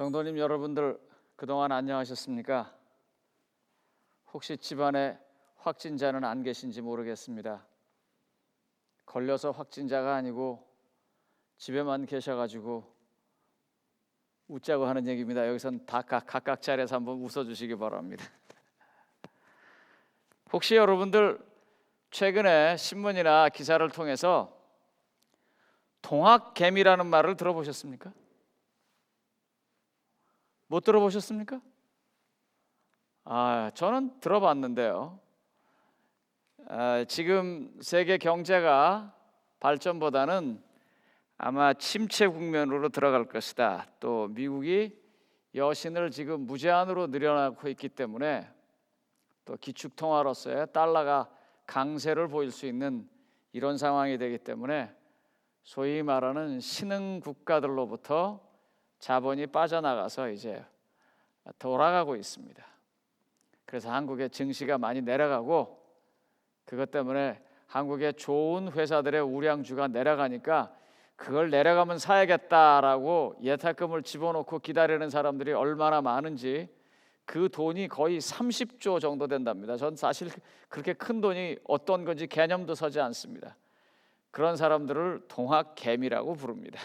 성도님 여러분들 그동안 안녕하셨습니까? 혹시 집안에 확진자는 안 계신지 모르겠습니다. 걸려서 확진자가 아니고 집에만 계셔가지고 웃자고 하는 얘기입니다. 여기선 다 각각 자리에서 한번 웃어주시기 바랍니다. 혹시 여러분들 최근에 신문이나 기사를 통해서 동학개미라는 말을 들어보셨습니까? 못 들어보셨습니까? 저는 들어봤는데요. 지금 세계 경제가 발전보다는 아마 침체 국면으로 들어갈 것이다. 또 미국이 여신을 지금 무제한으로 늘여놓고 있기 때문에 또 기축통화로서의 달러가 강세를 보일 수 있는 이런 상황이 되기 때문에 소위 말하는 신흥 국가들로부터 자본이 빠져나가서 이제 돌아가고 있습니다. 그래서 한국의 증시가 많이 내려가고 그것 때문에 한국의 좋은 회사들의 우량주가 내려가니까 그걸 내려가면 사야겠다라고 예탁금을 집어넣고 기다리는 사람들이 얼마나 많은지 그 돈이 거의 30조 정도 된답니다. 전 사실 그렇게 큰 돈이 어떤 건지 개념도 서지 않습니다. 그런 사람들을 동학개미라고 부릅니다.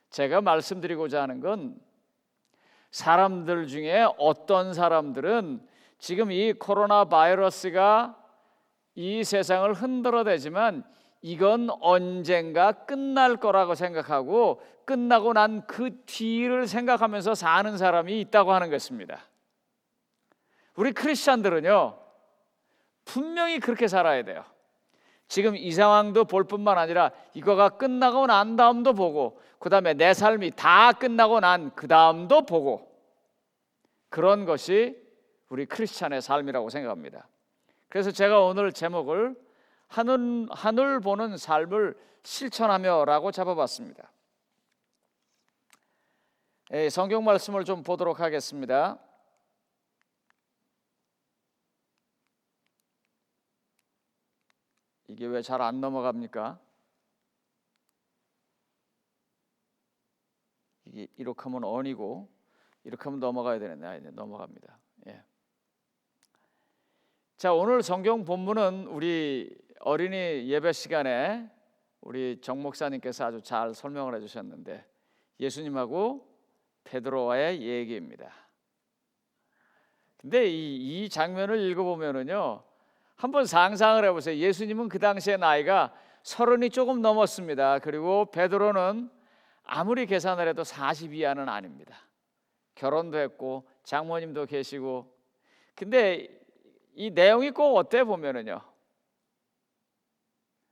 제가 말씀드리고자 하는 건 사람들 중에 어떤 사람들은 지금 이 코로나 바이러스가 이 세상을 흔들어대지만 이건 언젠가 끝날 거라고 생각하고 끝나고 난 그 뒤를 생각하면서 사는 사람이 있다고 하는 것입니다. 우리 크리스찬들은요 분명히 그렇게 살아야 돼요. 지금 이 상황도 볼 뿐만 아니라 이거가 끝나고 난 다음도 보고 그 다음에 내 삶이 다 끝나고 난 그 다음도 보고 그런 것이 우리 크리스찬의 삶이라고 생각합니다. 그래서 제가 오늘 제목을 하늘 보는 삶을 실천하며라고 잡아봤습니다. 성경 말씀을 좀 보도록 하겠습니다. 이게 왜 잘 안 넘어갑니까? 이게 이렇게 하면 on이고 이렇게 하면 넘어가야 되는데 이제 넘어갑니다. 예. 자, 오늘 성경 본문은 우리 어린이 예배 시간에 우리 정 목사님께서 아주 잘 설명을 해주셨는데 예수님하고 베드로와의 얘기입니다. 근데 이 장면을 읽어보면은요 한번 상상을 해보세요. 예수님은 그 당시에 나이가 30이 조금 넘었습니다. 그리고 베드로는 아무리 계산을 해도 40 이하는 아닙니다. 결혼도 했고 장모님도 계시고. 근데 이 내용이 꼭 어때 보면은요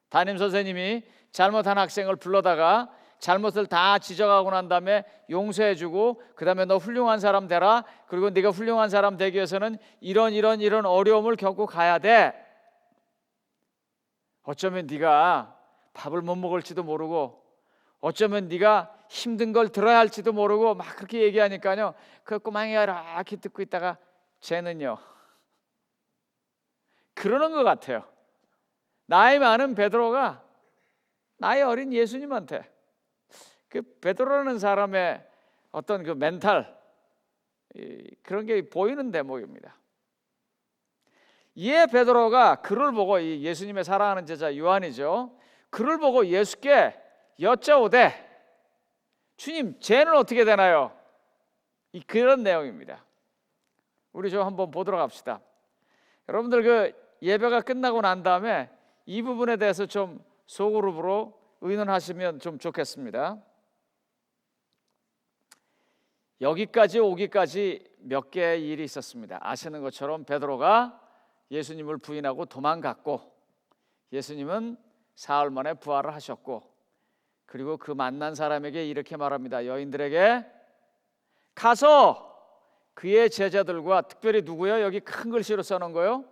담임 선생님이 잘못한 학생을 불러다가 잘못을 다 지적하고 난 다음에 용서해주고 그 다음에 너 훌륭한 사람 되라. 그리고 네가 훌륭한 사람 되기 위해서는 이런 어려움을 겪고 가야 돼. 어쩌면 네가 밥을 못 먹을지도 모르고 어쩌면 네가 힘든 걸 들어야 할지도 모르고 막 그렇게 얘기하니까요 그 꼬맹이가 이렇게 듣고 있다가 쟤는요 그러는 것 같아요. 나이 많은 베드로가 나이 어린 예수님한테 그 베드로라는 사람의 어떤 그 멘탈 그런 게 보이는 대목입니다. 이에 베드로가 그를 보고 이 예수님의 사랑하는 제자 요한이죠. 그를 보고 예수께 여쭤오되 주님 쟤는 어떻게 되나요? 그런 내용입니다. 우리 좀 한번 보도록 합시다. 여러분들 그 예배가 끝나고 난 다음에 이 부분에 대해서 좀 소그룹으로 의논하시면 좀 좋겠습니다. 여기까지 오기까지 몇 개의 일이 있었습니다. 아시는 것처럼 베드로가 예수님을 부인하고 도망갔고 예수님은 사흘 만에 부활을 하셨고 그리고 그 만난 사람에게 이렇게 말합니다. 여인들에게 가서 그의 제자들과 특별히 누구요? 여기 큰 글씨로 써놓은 거요.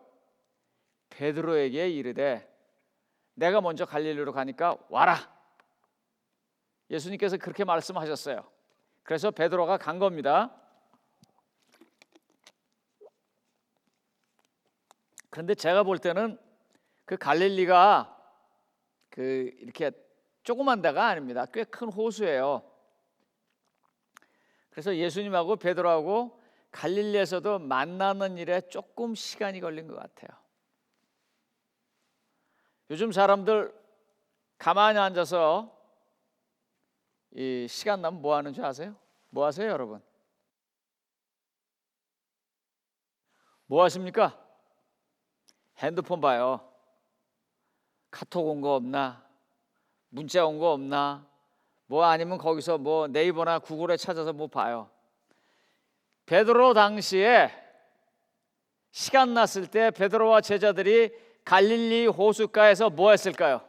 베드로에게 이르되 내가 먼저 갈릴리로 가니까 와라. 예수님께서 그렇게 말씀하셨어요. 그래서 베드로가 간 겁니다. 그런데 제가 볼 때는 그 갈릴리가 그 이렇게 조그만 데가 아닙니다. 꽤 큰 호수예요. 그래서 예수님하고 베드로하고 갈릴리에서도 만나는 일에 조금 시간이 걸린 것 같아요. 요즘 사람들 가만히 앉아서 이 시간 나면 뭐 하는 줄 아세요? 뭐 하세요, 여러분? 뭐 하십니까? 핸드폰 봐요. 카톡 온 거 없나? 문자 온 거 없나? 뭐 아니면 거기서 뭐 네이버나 구글에 찾아서 뭐 봐요. 베드로 당시에 시간 났을 때 베드로와 제자들이 갈릴리 호숫가에서 뭐 했을까요?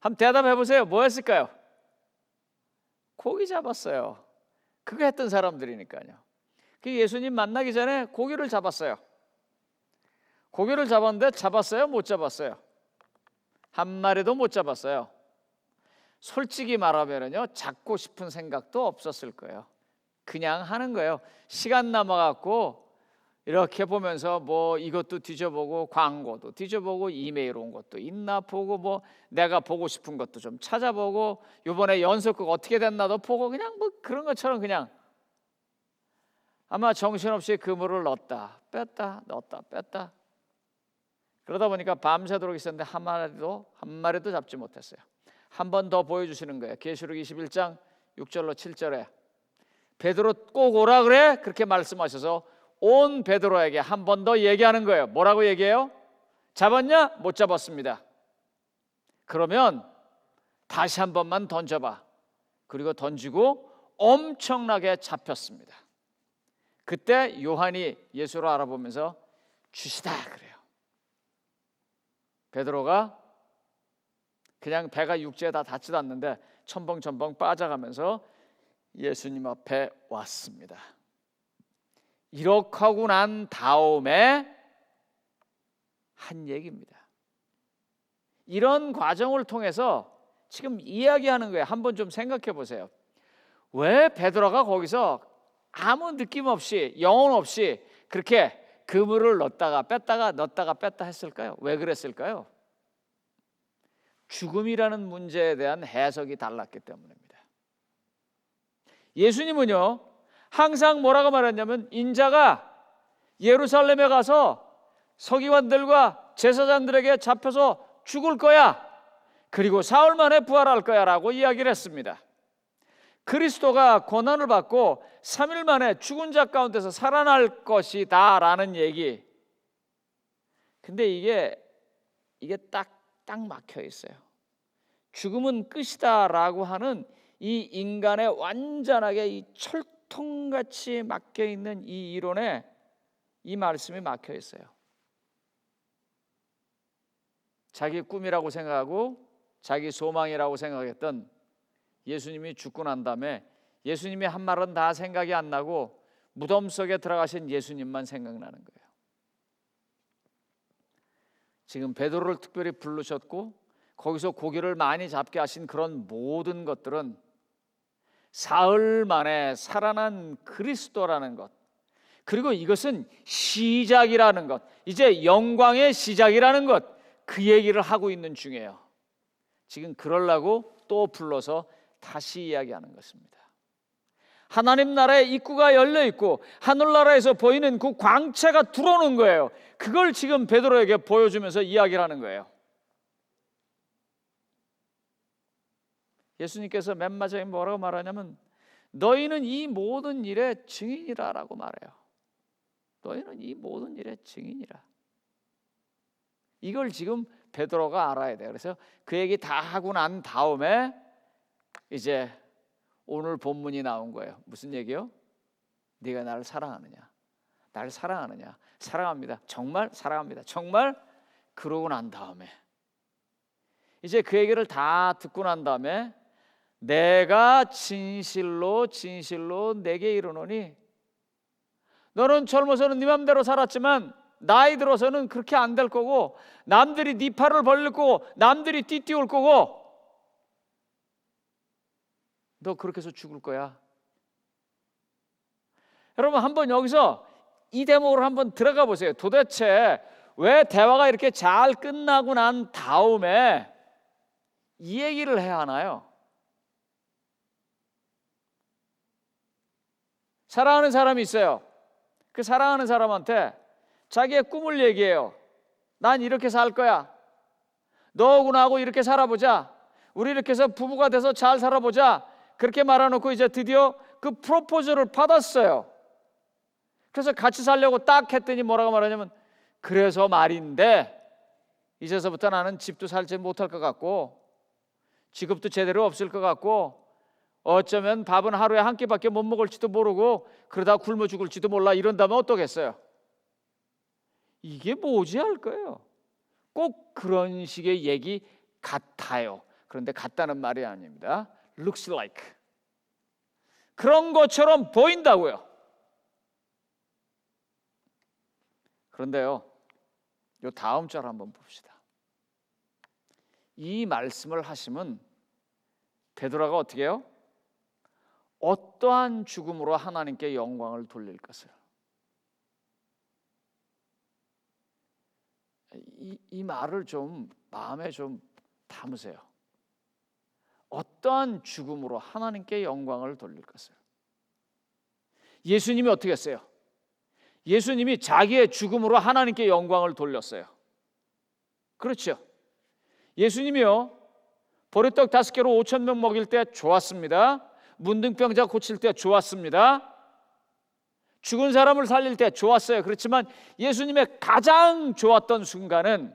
한번 대답해 보세요. 뭐 했을까요? 고기 잡았어요. 그거 했던 사람들이니까요. 그 예수님 만나기 전에 고기를 잡았어요. 고기를 잡았는데 잡았어요? 못 잡았어요? 한 마리도 못 잡았어요. 솔직히 말하면요, 잡고 싶은 생각도 없었을 거예요. 그냥 하는 거예요. 시간 남아갖고 이렇게 보면서 뭐 이것도 뒤져보고 광고도 뒤져보고 이메일 온 것도 있나 보고 뭐 내가 보고 싶은 것도 좀 찾아보고 이번에 연속극 어떻게 됐나도 보고 그냥 뭐 그런 것처럼 그냥 아마 정신없이 그물을 넣었다 뺐다 넣었다 뺐다 그러다 보니까 밤새도록 있었는데 한 마리도 잡지 못했어요. 한 번 더 보여주시는 거예요. 계시록 21장 6절로 7절에 베드로 꼭 오라 그래 그렇게 말씀하셔서 온 베드로에게 한 번 더 얘기하는 거예요. 뭐라고 얘기해요? 잡았냐? 못 잡았습니다. 그러면 다시 한 번만 던져봐. 그리고 던지고 엄청나게 잡혔습니다. 그때 요한이 예수를 알아보면서 주시다 그래요. 베드로가 그냥 배가 육지에 다 닿지도 않는데 첨벙첨벙 빠져가면서 예수님 앞에 왔습니다. 이렇게 하고 난 다음에 한 얘기입니다. 이런 과정을 통해서 지금 이야기하는 거예요. 한번 좀 생각해 보세요. 왜 베드로가 거기서 아무 느낌 없이 영혼 없이 그렇게 그물을 넣었다가 뺐다가 넣었다가 뺐다 했을까요? 왜 그랬을까요? 죽음이라는 문제에 대한 해석이 달랐기 때문입니다. 예수님은요 항상 뭐라고 말했냐면 인자가 예루살렘에 가서 서기관들과 제사장들에게 잡혀서 죽을 거야. 그리고 사흘 만에 부활할 거야 라고 이야기를 했습니다. 그리스도가 고난을 받고 3일 만에 죽은 자 가운데서 살아날 것이다 라는 얘기. 근데 이게 딱 막혀 있어요. 죽음은 끝이다 라고 하는 이 인간의 완전하게 이 철통같이 막혀 있는 이 이론에 이 말씀이 막혀 있어요. 자기 꿈이라고 생각하고 자기 소망이라고 생각했던 예수님이 죽고 난 다음에 예수님이 한 말은 다 생각이 안 나고 무덤 속에 들어가신 예수님만 생각나는 거예요. 지금 베드로를 특별히 부르셨고 거기서 고기를 많이 잡게 하신 그런 모든 것들은 사흘 만에 살아난 그리스도라는 것, 그리고 이것은 시작이라는 것, 이제 영광의 시작이라는 것, 그 얘기를 하고 있는 중이에요. 지금 그러려고 또 불러서 다시 이야기하는 것입니다. 하나님 나라의 입구가 열려 있고 하늘나라에서 보이는 그 광채가 들어오는 거예요. 그걸 지금 베드로에게 보여주면서 이야기를 하는 거예요. 예수님께서 맨 마지막에 뭐라고 말하냐면 너희는 이 모든 일의 증인이라 라고 말해요. 너희는 이 모든 일의 증인이라. 이걸 지금 베드로가 알아야 돼요. 그래서 그 얘기 다 하고 난 다음에 이제 오늘 본문이 나온 거예요. 무슨 얘기요? 네가 나를 사랑하느냐? 나를 사랑하느냐? 사랑합니다. 정말 사랑합니다. 정말? 그러고 난 다음에 이제 그 얘기를 다 듣고 난 다음에 내가 진실로 내게 이르노니 너는 젊어서는 네 맘대로 살았지만 나이 들어서는 그렇게 안 될 거고 남들이 네 팔을 벌릴 거고 남들이 띠띠올 거고 너 그렇게 해서 죽을 거야. 여러분 한번 여기서 이 대목으로 한번 들어가 보세요. 도대체 왜 대화가 이렇게 잘 끝나고 난 다음에 이 얘기를 해야 하나요? 사랑하는 사람이 있어요. 그 사랑하는 사람한테 자기의 꿈을 얘기해요. 난 이렇게 살 거야. 너하고 나하고 이렇게 살아보자. 우리 이렇게 해서 부부가 돼서 잘 살아보자. 그렇게 말해놓고 이제 드디어 그 프로포즈를 받았어요. 그래서 같이 살려고 딱 했더니 뭐라고 말하냐면, 그래서 말인데 이제서부터 나는 집도 살지 못할 것 같고 직업도 제대로 없을 것 같고 어쩌면 밥은 하루에 한 끼밖에 못 먹을지도 모르고 그러다 굶어 죽을지도 몰라, 이런다면 어떠겠어요? 이게 뭐지 할 거예요. 꼭 그런 식의 얘기 같아요. 그런데 같다는 말이 아닙니다. Looks like. 그런 것처럼 보인다고요. 그런데요, 요 다음 절 한번 봅시다. 이 말씀을 하시면 베드로가 어떻게 해요? 어떠한 죽음으로 하나님께 영광을 돌릴 것을. 이 말을 좀 마음에 좀 담으세요. 어떠한 죽음으로 하나님께 영광을 돌릴 것을. 예수님이 어떻게 했어요? 예수님이 자기의 죽음으로 하나님께 영광을 돌렸어요. 그렇죠? 예수님이요, 보리떡 5개로 5,000명 먹일 때 좋았습니다. 문둥병자 고칠 때 좋았습니다. 죽은 사람을 살릴 때 좋았어요. 그렇지만 예수님의 가장 좋았던 순간은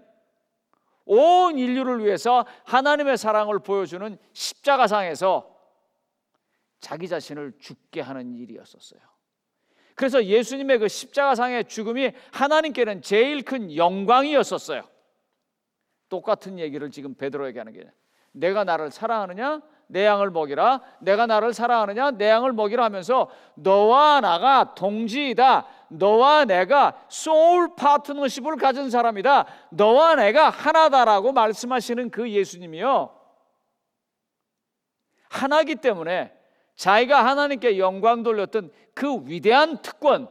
온 인류를 위해서 하나님의 사랑을 보여주는 십자가상에서 자기 자신을 죽게 하는 일이었었어요. 그래서 예수님의 그 십자가상의 죽음이 하나님께는 제일 큰 영광이었었어요. 똑같은 얘기를 지금 베드로에게 하는 게, 내가 나를 사랑하느냐? 내 양을 먹이라. 내가 나를 사랑하느냐? 내 양을 먹이라 하면서 너와 나가 동지이다. 너와 내가 소울 파트너십을 가진 사람이다. 너와 내가 하나다라고 말씀하시는 그 예수님이요, 하나기 때문에 자기가 하나님께 영광 돌렸던 그 위대한 특권,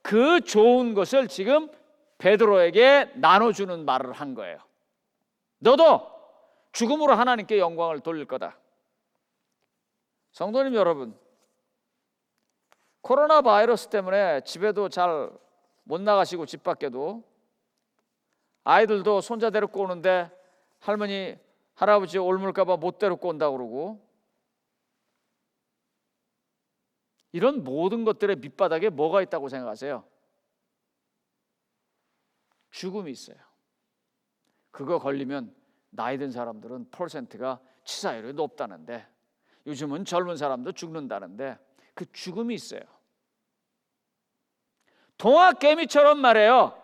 그 좋은 것을 지금 베드로에게 나눠주는 말을 한 거예요. 너도 죽음으로 하나님께 영광을 돌릴 거다. 성도님 여러분, 코로나 바이러스 때문에 집에도 잘 못 나가시고 집 밖에도, 아이들도 손자 데리고 오는데 할머니 할아버지 옮을까 봐 못 데리고 온다고 그러고, 이런 모든 것들의 밑바닥에 뭐가 있다고 생각하세요? 죽음이 있어요. 그거 걸리면 나이 든 사람들은 퍼센트가 치사율이 높다는데, 요즘은 젊은 사람도 죽는다는데, 그 죽음이 있어요. 동학개미처럼 말해요.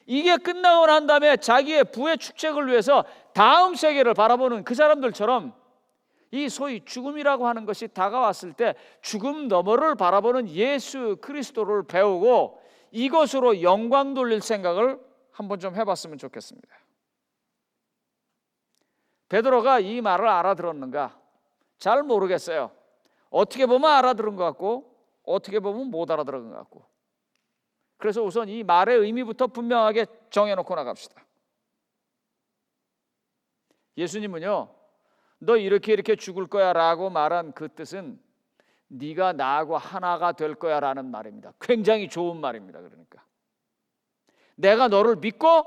이게 끝나고 난 다음에 자기의 부의 축적을 위해서 다음 세계를 바라보는 그 사람들처럼 이 소위 죽음이라고 하는 것이 다가왔을 때 죽음 너머를 바라보는 예수 그리스도를 배우고 이것으로 영광 돌릴 생각을 한번 좀 해봤으면 좋겠습니다. 베드로가 이 말을 알아들었는가? 잘 모르겠어요. 어떻게 보면 알아들은 것 같고 어떻게 보면 못 알아들은 것 같고. 그래서 우선 이 말의 의미부터 분명하게 정해놓고 나갑시다. 예수님은요, 너 이렇게 죽을 거야 라고 말한 그 뜻은 네가 나하고 하나가 될 거야 라는 말입니다. 굉장히 좋은 말입니다. 그러니까 내가 너를 믿고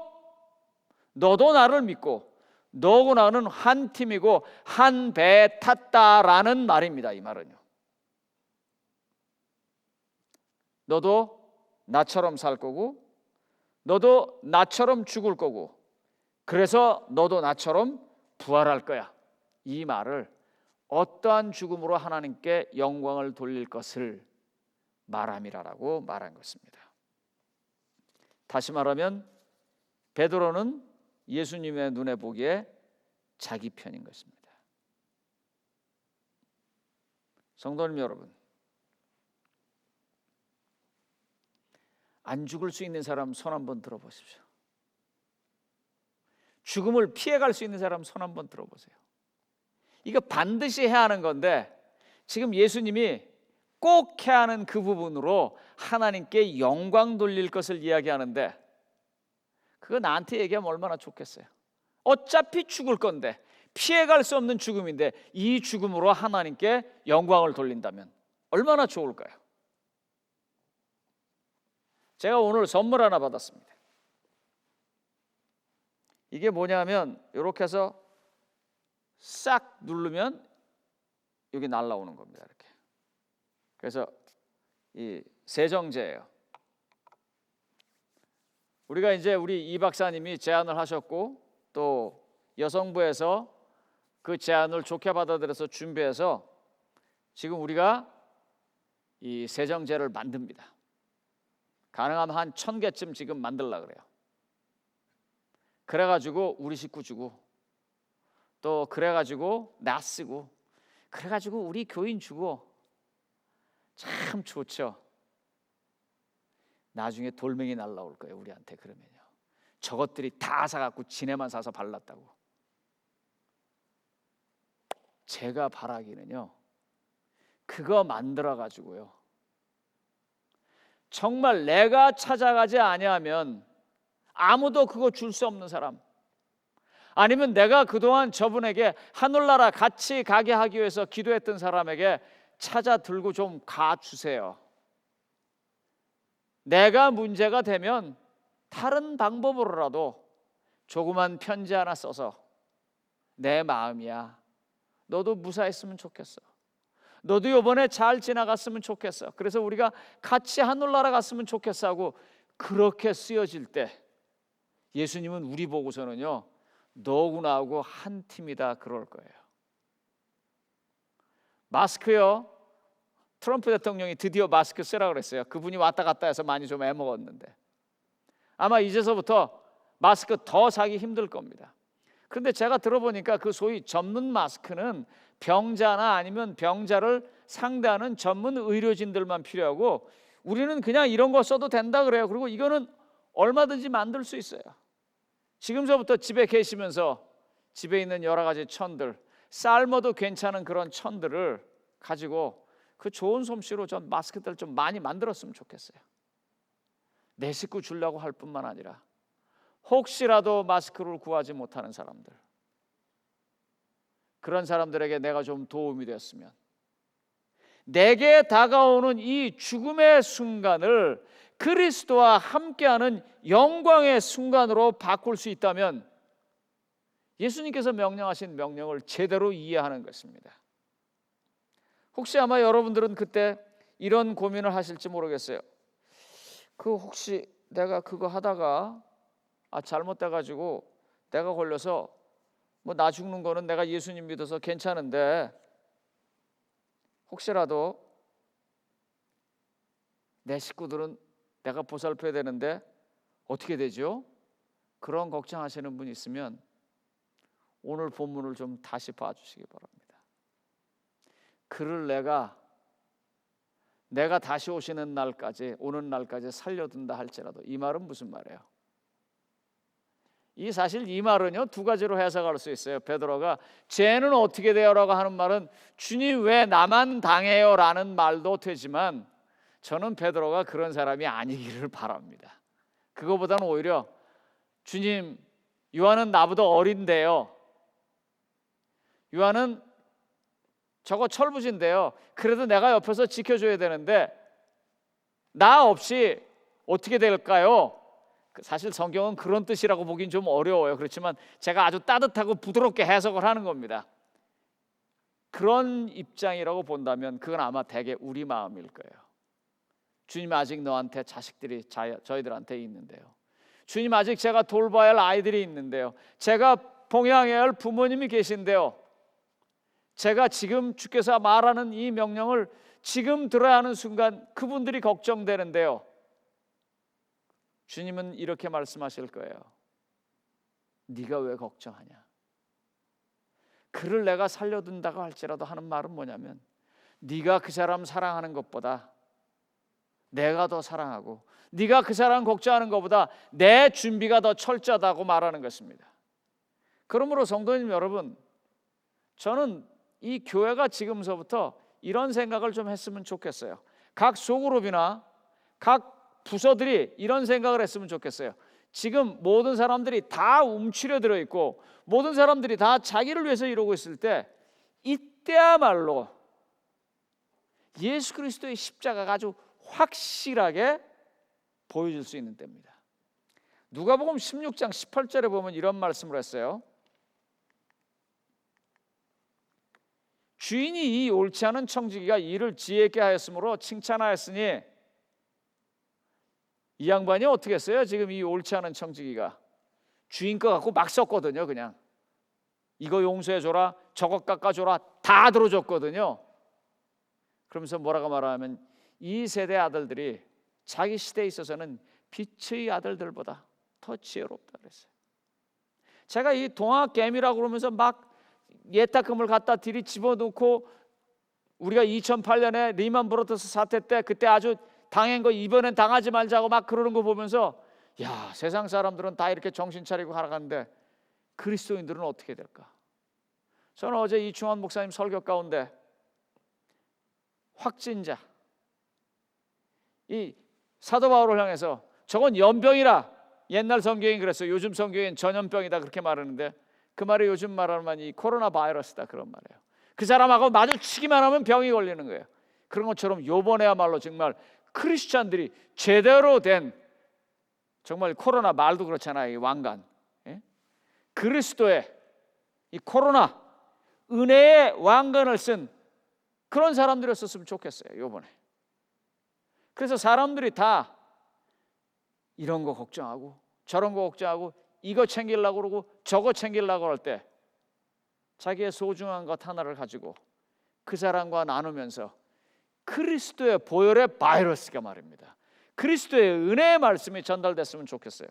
너도 나를 믿고 너고 나는 한 팀이고 한 배에 탔다라는 말입니다. 이 말은요, 너도 나처럼 살 거고 너도 나처럼 죽을 거고 그래서 너도 나처럼 부활할 거야. 이 말을 어떠한 죽음으로 하나님께 영광을 돌릴 것을 말함이라고 말한 것입니다. 다시 말하면 베드로는 예수님의 눈에 보기에 자기 편인 것입니다. 성도님 여러분, 안 죽을 수 있는 사람 손 한번 들어보십시오. 죽음을 피해갈 수 있는 사람 손 한번 들어보세요. 이거 반드시 해야 하는 건데 지금 예수님이 꼭 해야 하는 그 부분으로 하나님께 영광 돌릴 것을 이야기하는데, 그거 나한테 얘기하면 얼마나 좋겠어요. 어차피 죽을 건데, 피해갈 수 없는 죽음인데 이 죽음으로 하나님께 영광을 돌린다면 얼마나 좋을까요? 제가 오늘 선물 하나 받았습니다. 이게 뭐냐면 이렇게 해서 싹 누르면 여기 날라오는 겁니다. 이렇게. 그래서 이 세정제예요. 우리가 이제 우리 이 박사님이 제안을 하셨고 또 여성부에서 그 제안을 좋게 받아들여서 준비해서 지금 우리가 이 세정제를 만듭니다. 가능하면 한 1000개쯤 지금 만들려고 그래요. 그래가지고 우리 식구 주고 또 그래가지고 나 쓰고 그래가지고 우리 교인 주고 참 좋죠. 나중에 돌멩이 날라올 거예요. 우리한테 그러면요. 저것들이 다 사갖고 지네만 사서 발랐다고. 제가 바라기는요. 그거 만들어가지고요. 정말 내가 찾아가지 아니하면 아무도 그거 줄 수 없는 사람, 아니면 내가 그동안 저분에게 하늘나라 같이 가게 하기 위해서 기도했던 사람에게 찾아 들고 좀 가주세요. 내가 문제가 되면 다른 방법으로라도 조그만 편지 하나 써서 내 마음이야, 너도 무사했으면 좋겠어, 너도 이번에 잘 지나갔으면 좋겠어, 그래서 우리가 같이 하늘나라 갔으면 좋겠어 하고 그렇게 쓰여질 때 예수님은 우리 보고서는요, 너구나 하고 한 팀이다 그럴 거예요. 마스크요, 트럼프 대통령이 드디어 마스크 쓰라 그랬어요. 그분이 왔다 갔다 해서 많이 좀 애먹었는데 아마 이제서부터 마스크 더 사기 힘들 겁니다. 그런데 제가 들어보니까 그 소위 전문 마스크는 병자나 아니면 병자를 상대하는 전문 의료진들만 필요하고 우리는 그냥 이런 거 써도 된다 그래요. 그리고 이거는 얼마든지 만들 수 있어요. 지금서부터 집에 계시면서 집에 있는 여러 가지 천들, 삶아도 괜찮은 그런 천들을 가지고 그 좋은 솜씨로 전 마스크들 좀 많이 만들었으면 좋겠어요. 내 식구 주려고 할 뿐만 아니라 혹시라도 마스크를 구하지 못하는 사람들, 그런 사람들에게 내가 좀 도움이 되었으면, 내게 다가오는 이 죽음의 순간을 그리스도와 함께하는 영광의 순간으로 바꿀 수 있다면 예수님께서 명령하신 명령을 제대로 이해하는 것입니다. 혹시 아마 여러분들은 그때 이런 고민을 하실지 모르겠어요. 그 혹시 내가 그거 하다가 잘못돼가지고 내가 걸려서 뭐 나 죽는 거는 내가 예수님 믿어서 괜찮은데 혹시라도 내 식구들은 내가 보살펴야 되는데 어떻게 되죠? 그런 걱정하시는 분 있으면 오늘 본문을 좀 다시 봐주시기 바랍니다. 그를 내가 다시 오시는 날까지, 오는 날까지 살려둔다 할지라도, 이 말은 무슨 말이에요? 사실 이 말은요 두 가지로 해석할 수 있어요. 베드로가 죄는 어떻게 돼요라고 하는 말은 주님 왜 나만 당해요 라는 말도 되지만 저는 베드로가 그런 사람이 아니기를 바랍니다. 그거보다는 오히려 주님, 요한은 나보다 어린데요, 요한은 저거 철부지인데요, 그래도 내가 옆에서 지켜줘야 되는데 나 없이 어떻게 될까요? 사실 성경은 그런 뜻이라고 보긴 좀 어려워요. 그렇지만 제가 아주 따뜻하고 부드럽게 해석을 하는 겁니다. 그런 입장이라고 본다면 그건 아마 대개 우리 마음일 거예요. 주님, 아직 너한테 자식들이 저희들한테 있는데요, 주님, 아직 제가 돌봐야 할 아이들이 있는데요, 제가 봉양해야 할 부모님이 계신데요, 제가 지금 주께서 말하는 이 명령을 지금 들어야 하는 순간 그분들이 걱정되는데요, 주님은 이렇게 말씀하실 거예요. 네가 왜 걱정하냐? 그를 내가 살려둔다고 할지라도 하는 말은 뭐냐면 네가 그 사람 사랑하는 것보다 내가 더 사랑하고 네가 그 사람 걱정하는 것보다 내 준비가 더 철저하다고 말하는 것입니다. 그러므로 성도님 여러분, 저는 이 교회가 지금서부터 이런 생각을 좀 했으면 좋겠어요. 각 소그룹이나 각 부서들이 이런 생각을 했으면 좋겠어요. 지금 모든 사람들이 다 움츠려 들어 있고 모든 사람들이 다 자기를 위해서 이러고 있을 때 이때야말로 예수 그리스도의 십자가가 아주 확실하게 보여줄 수 있는 때입니다. 누가복음 16장 18절에 보면 이런 말씀을 했어요. 주인이 이 옳지 않은 청지기가 일을 지혜 있게 하였으므로 칭찬하였으니, 이 양반이 어떻게 했어요? 지금 이 옳지 않은 청지기가 주인 거 갖고 막 썼거든요. 그냥 이거 용서해줘라, 저것 깎아줘라 다 들어줬거든요. 그러면서 뭐라고 말하면 이 세대 아들들이 자기 시대에 있어서는 빛의 아들들보다 더 지혜롭다 그랬어요. 제가 이 동학개미라고 그러면서 막 예탁금을 갖다 들이 집어넣고, 우리가 2008년에 리만 브로더스 사태 때 그때 아주 당한 거 이번엔 당하지 말자고 막 그러는 거 보면서, 야, 세상 사람들은 다 이렇게 정신 차리고 살아가는데 그리스도인들은 어떻게 될까? 저는 어제 이충환 목사님 설교 가운데 확진자, 이 사도 바울을 향해서 저건 연병이라, 옛날 성경이 그랬어요. 요즘 성경엔 전염병이다 그렇게 말하는데, 그 말이 요즘 말하면 이 코로나 바이러스다 그런 말이에요. 그 사람하고 마주치기만 하면 병이 걸리는 거예요. 그런 것처럼 요번에야말로 정말 크리스찬들이 제대로 된, 정말 코로나 말도 그렇잖아요. 이 왕관, 예? 그리스도의 이 코로나 은혜의 왕관을 쓴 그런 사람들이었으면 좋겠어요. 요번에. 그래서 사람들이 다 이런 거 걱정하고 저런 거 걱정하고 이거 챙기려고 그러고 저거 챙기려고 할 때 자기의 소중한 것 하나를 가지고 그 사람과 나누면서 그리스도의 보혈의 바이러스가 말입니다. 그리스도의 은혜의 말씀이 전달됐으면 좋겠어요.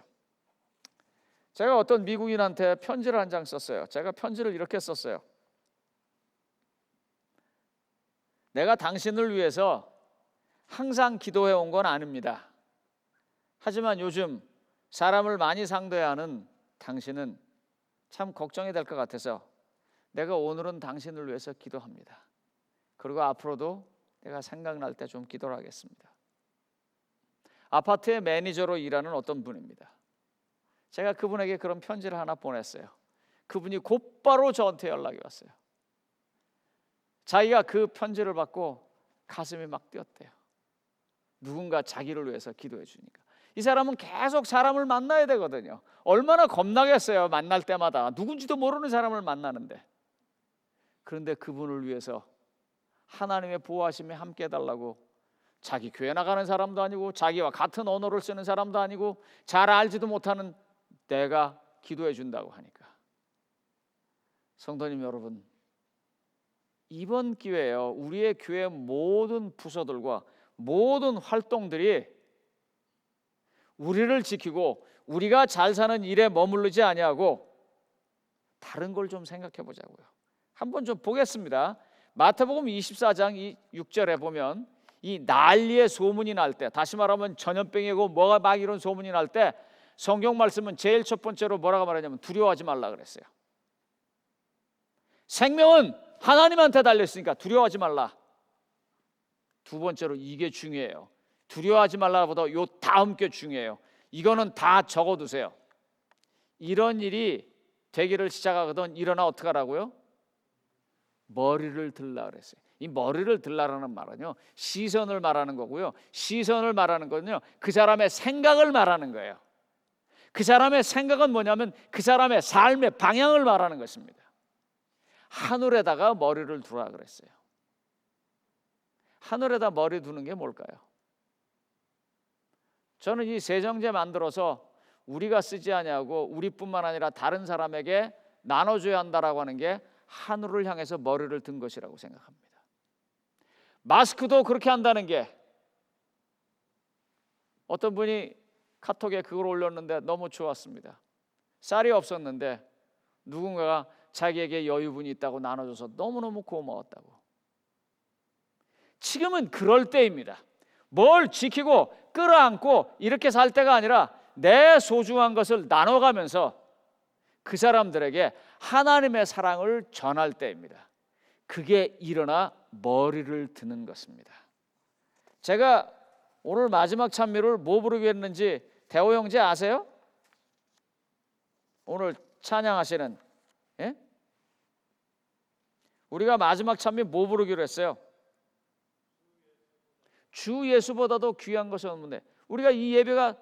제가 어떤 미국인한테 편지를 한 장 썼어요. 제가 편지를 이렇게 썼어요. 내가 당신을 위해서 항상 기도해 온 건 아닙니다. 하지만 요즘 사람을 많이 상대해야 하는 당신은 참 걱정이 될 것 같아서 내가 오늘은 당신을 위해서 기도합니다. 그리고 앞으로도 내가 생각날 때 좀 기도를 하겠습니다. 아파트의 매니저로 일하는 어떤 분입니다. 제가 그분에게 그런 편지를 하나 보냈어요. 그분이 곧바로 저한테 연락이 왔어요. 자기가 그 편지를 받고 가슴이 막 뛰었대요. 누군가 자기를 위해서 기도해 주니까. 이 사람은 계속 사람을 만나야 되거든요. 얼마나 겁나겠어요. 만날 때마다 누군지도 모르는 사람을 만나는데. 그런데 그분을 위해서 하나님의 보호하심에 함께 해달라고, 자기 교회 나가는 사람도 아니고 자기와 같은 언어를 쓰는 사람도 아니고 잘 알지도 못하는 내가 기도해 준다고 하니까. 성도님 여러분, 이번 기회에요, 우리의 교회 모든 부서들과 모든 활동들이 우리를 지키고 우리가 잘 사는 일에 머무르지 아니하고 다른 걸 좀 생각해 보자고요. 한번 좀 보겠습니다. 마태복음 24장 6절에 보면 이 난리의 소문이 날 때, 다시 말하면 전염병이고 뭐가 막 이런 소문이 날 때 성경 말씀은 제일 첫 번째로 뭐라고 말하냐면 두려워하지 말라 그랬어요. 생명은 하나님한테 달려있으니까 두려워하지 말라. 두 번째로 이게 중요해요. 두려워하지 말라보다 요 다음 게 중요해요. 이거는 다 적어두세요. 이런 일이 되기를 시작하거든 일어나 어떻게 하라고요? 머리를 들라 그랬어요. 이 머리를 들라라는 말은요, 시선을 말하는 거고요. 시선을 말하는 거는요, 그 사람의 생각을 말하는 거예요. 그 사람의 생각은 뭐냐면 그 사람의 삶의 방향을 말하는 것입니다. 하늘에다가 머리를 두라 그랬어요. 하늘에다 머리 두는 게 뭘까요? 저는 이 세정제 만들어서 우리가 쓰지 아니하고 우리뿐만 아니라 다른 사람에게 나눠줘야 한다라고 하는 게 하늘을 향해서 머리를 든 것이라고 생각합니다. 마스크도 그렇게 한다는 게, 어떤 분이 카톡에 그걸 올렸는데 너무 좋았습니다. 쌀이 없었는데 누군가가 자기에게 여유분이 있다고 나눠줘서 너무너무 고마웠다고. 지금은 그럴 때입니다. 뭘 지키고 끌어안고 이렇게 살 때가 아니라 내 소중한 것을 나눠가면서 그 사람들에게 하나님의 사랑을 전할 때입니다. 그게 일어나 머리를 드는 것입니다. 제가 오늘 마지막 찬미를 뭐 부르게 했는지 대호 형제 아세요? 오늘 찬양하시는, 예? 우리가 마지막 찬미 뭐 부르기로 했어요? 주 예수보다도 귀한 것은 없는데 우리가 이 예배가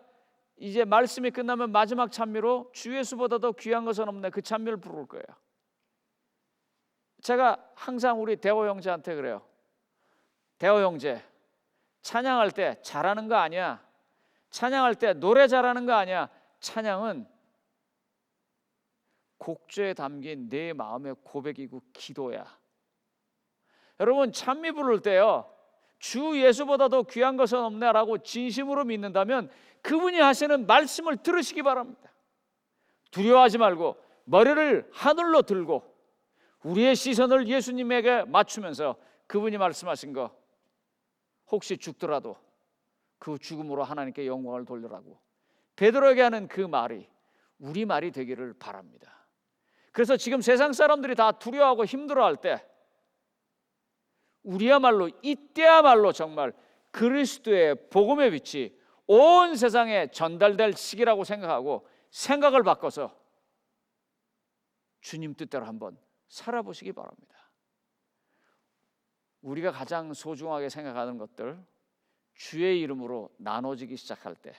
이제 말씀이 끝나면 마지막 찬미로 주 예수보다도 귀한 것은 없네, 그 찬미를 부를 거예요. 제가 항상 우리 대호 형제한테 그래요. 대호 형제, 찬양할 때 잘하는 거 아니야. 찬양할 때 노래 잘하는 거 아니야. 찬양은 곡조에 담긴 내 마음의 고백이고 기도야. 여러분, 찬미 부를 때요, 주 예수보다도 귀한 것은 없네라고 진심으로 믿는다면 그분이 하시는 말씀을 들으시기 바랍니다. 두려워하지 말고 머리를 하늘로 들고 우리의 시선을 예수님에게 맞추면서 그분이 말씀하신 거, 혹시 죽더라도 그 죽음으로 하나님께 영광을 돌리라고 베드로에게 하는 그 말이 우리 말이 되기를 바랍니다. 그래서 지금 세상 사람들이 다 두려워하고 힘들어할 때 우리야말로 이때야말로 정말 그리스도의 복음의 빛이 온 세상에 전달될 시기라고 생각하고 생각을 바꿔서 주님 뜻대로 한번 살아보시기 바랍니다. 우리가 가장 소중하게 생각하는 것들 주의 이름으로 나눠지기 시작할 때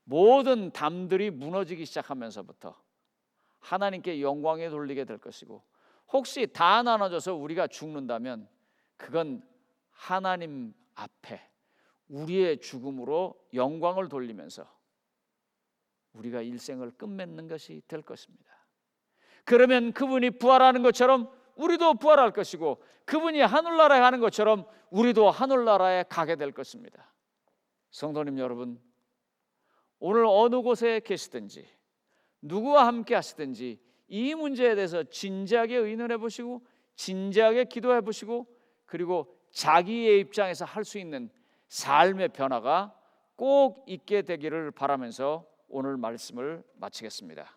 모든 담들이 무너지기 시작하면서부터 하나님께 영광에 돌리게 될 것이고, 혹시 다 나눠져서 우리가 죽는다면 그건 하나님 앞에 우리의 죽음으로 영광을 돌리면서 우리가 일생을 끝맺는 것이 될 것입니다. 그러면 그분이 부활하는 것처럼 우리도 부활할 것이고, 그분이 하늘나라에 가는 것처럼 우리도 하늘나라에 가게 될 것입니다. 성도님 여러분, 오늘 어느 곳에 계시든지 누구와 함께 하시든지 이 문제에 대해서 진지하게 의논해 보시고 진지하게 기도해 보시고, 그리고 자기의 입장에서 할 수 있는 삶의 변화가 꼭 있게 되기를 바라면서 오늘 말씀을 마치겠습니다.